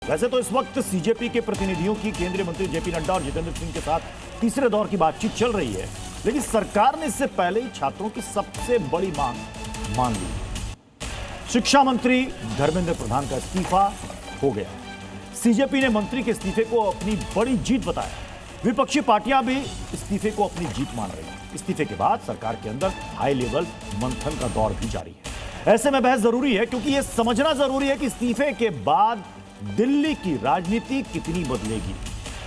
वैसे तो इस वक्त सीजेपी के प्रतिनिधियों की केंद्रीय मंत्री जेपी नड्डा और जितेंद्र सिंह के साथ तीसरे दौर की बातचीत चल रही है, लेकिन सरकार ने इससे पहले ही छात्रों की सबसे बड़ी मांग मान ली। शिक्षा मंत्री धर्मेंद्र प्रधान का इस्तीफा हो गया। सीजेपी ने मंत्री के इस्तीफे को अपनी बड़ी जीत बताया। विपक्षी पार्टियां भी इस्तीफे को अपनी जीत मान रही हैं। इस्तीफे के बाद सरकार के अंदर हाई लेवल मंथन का दौर भी जारी है। ऐसे में बहस जरूरी है, क्योंकि यह समझना जरूरी है कि इस्तीफे के बाद दिल्ली की राजनीति कितनी बदलेगी।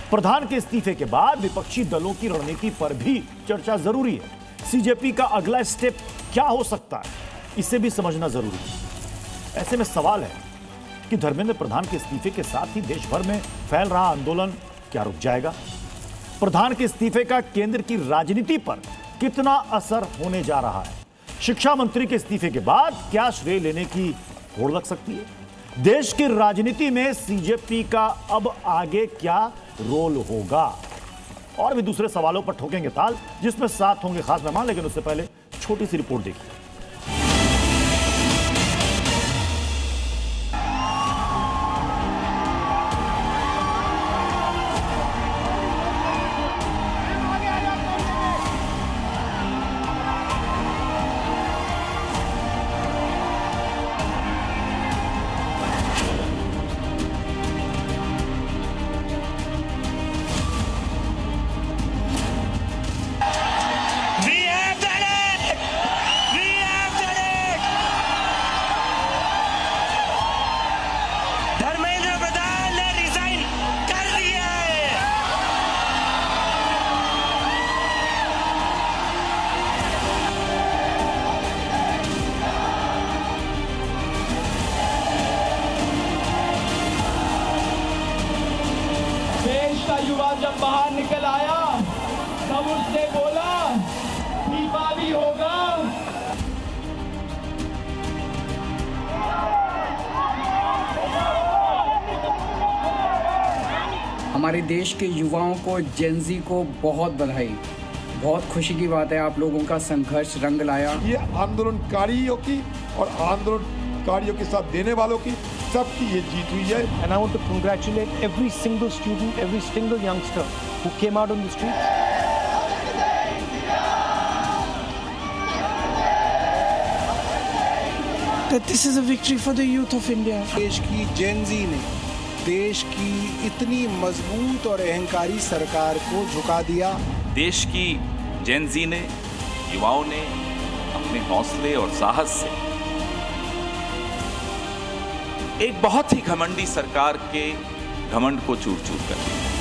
प्रधान के इस्तीफे के बाद विपक्षी दलों की रणनीति पर भी चर्चा जरूरी है। सीजेपी का अगला स्टेप क्या हो सकता है, इसे भी समझना जरूरी है। ऐसे में सवाल है कि धर्मेंद्र प्रधान के इस्तीफे के साथ ही देश भर में फैल रहा आंदोलन क्या रुक जाएगा? प्रधान के इस्तीफे का केंद्र की राजनीति पर कितना असर होने जा रहा है? शिक्षा मंत्री के इस्तीफे के बाद क्या श्रेय लेने की होड़ लग सकती है? देश की राजनीति में सीजेपी का अब आगे क्या रोल होगा? और भी दूसरे सवालों पर ठोकेंगे ताल, जिसमें साथ होंगे खास मेहमान। लेकिन उससे पहले छोटी सी रिपोर्ट देखिए। युवा जब बाहर निकल आया तब उसने बोला दीपावली होगा। हमारे देश के युवाओं को, जेनजी को बहुत बधाई। बहुत खुशी की बात है, आप लोगों का संघर्ष रंग लाया। ये आंदोलनकारियों की और आंदोलनकारियों के साथ देने वालों की सबकी ये जीत हुई है। And I want to congratulate every single student, every single youngster who came out on the streets. That this is a victory for the youth of India. देश की जेनजी ने देश की इतनी मजबूत और अहंकारी सरकार को झुका दिया। देश की जेनजी ने, युवाओं ने अपने हौसले और साहस से एक बहुत ही घमंडी सरकार के घमंड को चूर चूर कर दिया।